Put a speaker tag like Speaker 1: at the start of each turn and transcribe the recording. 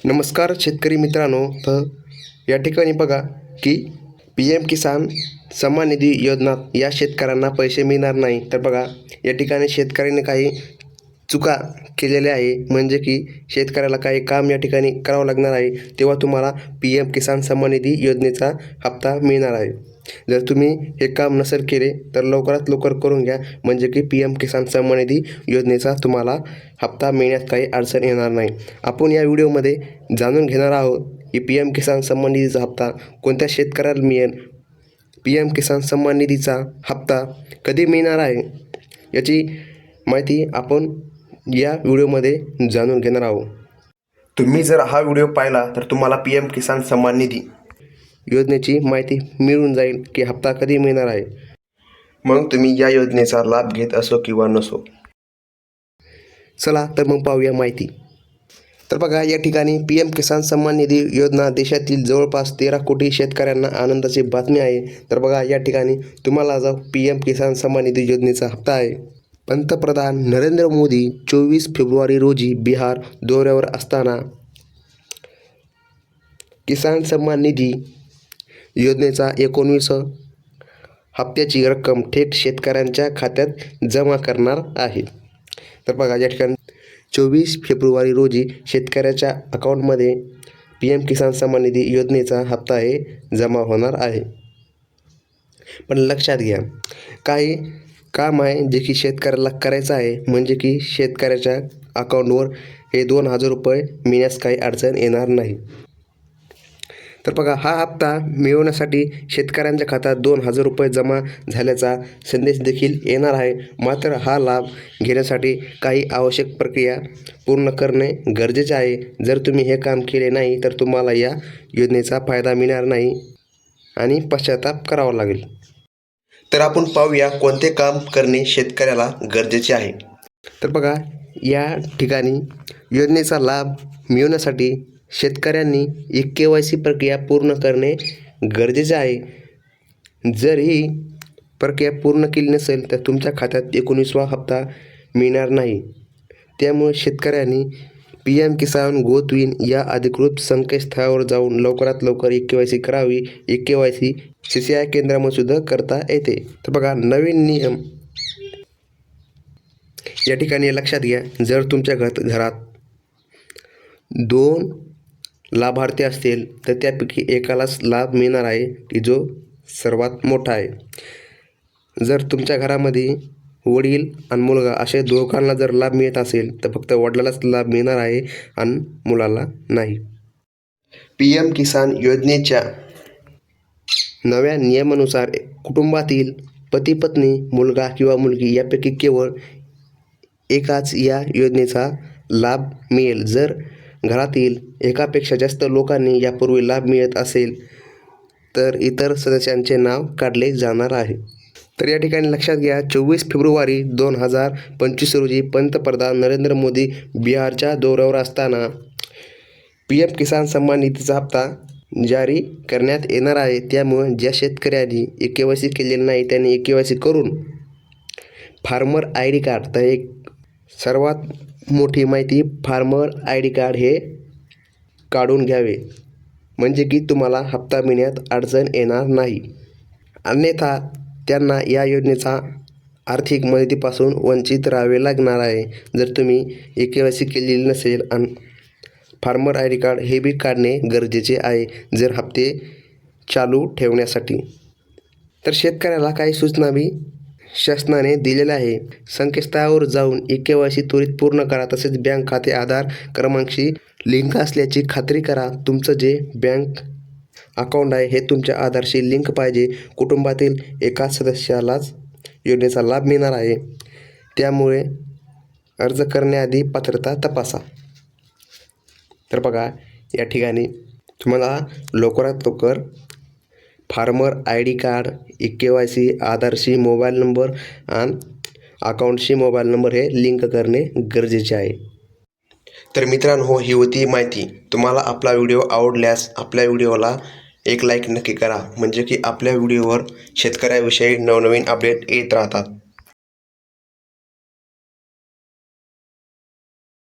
Speaker 1: नमस्कार शेतकरी मित्रांनो, तर या ठिकाणी बघा की PM किसान सन्मान निधी योजना या शेतकऱ्यांना पैसे मिळणार नाही. तर बघा या ठिकाणी शेतकऱ्यांनी काही चुका केलेल्या आहे, म्हणजे की शेतकऱ्याला काही काम या ठिकाणी करावं लागणार आहे, तेव्हा तुम्हाला PM किसान सन्मान निधी योजनेचा हप्ता मिळणार आहे. जर तुम्ही हे काम नसेल केले तर लवकरात लवकर करून घ्या, म्हणजे की PM किसान सन्मान निधी योजनेचा तुम्हाला हप्ता मिळण्यात काही अडचण येणार नाही. आपण या व्हिडिओमध्ये जाणून घेणार आहोत की PM किसान सन्मान निधीचा हप्ता कोणत्या शेतकऱ्याला मिळेल, PM किसान सन्मान निधीचा हप्ता कधी मिळणार आहे, याची माहिती आपण या व्हिडिओमध्ये जाणून घेणार आहोत. तुम्ही जर हा व्हिडिओ पाहिला तर तुम्हाला PM किसान सन्मान निधी योजनेची माहिती मिळून जाईल की हप्ता कधी मिळणार आहे. मग तुम्ही या योजनेचा लाभ घेत असो किंवा नसो. चला तर मग पाहूया माहिती. तर बघा या ठिकाणी PM किसान सन्मान निधी योजना देशातील जवळपास 13 कोटी शेतकऱ्यांना आनंदाची बातमी आहे. तर बघा या ठिकाणी तुम्हाला जो PM किसान सन्मान निधी योजनेचा हप्ता आहे, पंतप्रधान नरेंद्र मोदी 24 फेब्रुवारी रोजी बिहार दौऱ्यावर असताना किसान सन्मान निधी योजनेचा 19 हप्त्याची रक्कम थेट शेतकऱ्यांच्या खात्यात जमा करणार आहे. तर बघा या ठिकाणी 24 फेब्रुवारी रोजी शेतकऱ्याच्या अकाउंटमध्ये PM किसान सन्मान निधी योजनेचा हप्ता हे जमा होणार आहे. पण लक्षात घ्या, काही काम आहे जे की शेतकऱ्याला करायचं आहे, म्हणजे की शेतकऱ्याच्या अकाउंटवर हे 2000 रुपये मिळण्यास काही अडचण येणार नाही. तर बघा हा हप्ता मिळवण्यासाठी शेतकऱ्यांच्या खात्यात 2000 रुपये जमा झाल्याचा संदेश देखील येणार आहे. मात्र हा लाभ घेण्यासाठी काही आवश्यक प्रक्रिया पूर्ण करणे गरजेचे आहे. जर तुम्ही हे काम केले नाही तर तुम्हाला या योजनेचा फायदा मिळणार नाही आणि पश्चाताप करावा लागेल. तर आपण पाहूया कोणते काम करणे शेतकऱ्याला गरजेचे आहे. तर बघा या ठिकाणी योजनेचा लाभ मिळवण्यासाठी शेतकऱ्यांनी KYC प्रक्रिया पूर्ण करणे गरजेचे आहे. जर ही प्रक्रिया पूर्ण केली नसेल तर तुमच्या खात्यात 19वा हप्ता मिळणार नाही. त्यामुळे शेतकऱ्यांनी PM किसान गोतविन या अधिकृत संकेतस्थळावर जाऊन लवकरात लवकर KYC करावी. KYC CCI केंद्रामध्ये सुद्धा करता येते. तर बघा नवीन नियम या ठिकाणी लक्षात घ्या, जर तुमच्या घरात 2 लाभार्थी असतील तर त्यापैकी एकालाच लाभ मिळणार आहे की जो सर्वात मोठा आहे. जर तुमच्या घरामध्ये वडील आणि मुलगा असे दोघांना जर लाभ मिळत असेल तर फक्त वडिलालाच लाभ मिळणार आहे आणि मुलाला नाही. PM किसान योजनेच्या नव्या नियमानुसार कुटुंबातील पती पत्नी, मुलगा किंवा मुलगी यापैकी केवळ एकाच या योजनेचा लाभ मिळेल. जर घरातील एकापेक्षा जास्त लोकांनी यापूर्वी लाभ मिळत असेल तर इतर सदस्यांचे नाव काढले जाणार आहे. तर या ठिकाणी लक्षात घ्या, 24 फेब्रुवारी 2025 रोजी पंतप्रधान नरेंद्र मोदी बिहारच्या दौऱ्यावर असताना PM किसान सन्मान निधीचा हप्ता जारी करण्यात येणार आहे. त्यामुळे ज्या शेतकऱ्यांनी KYC केलेले नाही त्यांनी KYC करून फार्मर ID कार्ड, तर एक सर्वात मोठी माहिती, फार्मर ID कार्ड हे काढून घ्यावे, म्हणजे की तुम्हाला हप्ता मिळण्यात अडचण येणार नाही. अन्यथा त्यांना या योजनेचा आर्थिक मदतीपासून वंचित राहावे लागणार आहे. जर तुम्ही KYC केलेली नसेल आणि फार्मर ID कार्ड हे बी काढणे गरजेचे आहे जर हप्ते चालू ठेवण्यासाठी. तर शेतकऱ्याला काही सूचना बी शासनाने दिलेल्या आहे. संकेतस्थळावर जाऊन KYC त्वरित पूर्ण करा. तसेच बँक खाते आधार क्रमांकाशी लिंक असल्याची खात्री करा. तुमचं जे बँक अकाउंट आहे हे तुमच्या आधारशी लिंक पाहिजे. कुटुंबातील एकाच सदस्यालाच योजनेचा लाभ मिळणार आहे, त्यामुळे अर्ज करण्याआधी पात्रता तपासा. तर बघा या ठिकाणी तुम्हाला लवकरात लवकर फार्मर ID कार्ड, KYC, आधारशी मोबाईल नंबर आणि अकाउंटशी मोबाईल नंबर हे लिंक करणे गरजेचे आहे. तर मित्रांनो, ही होती माहिती. तुम्हाला आपला व्हिडिओ आवडल्यास आपल्या व्हिडिओला एक लाईक नक्की करा, म्हणजे की आपल्या व्हिडिओवर शेतकऱ्याविषयी नवनवीन अपडेट येत राहतात.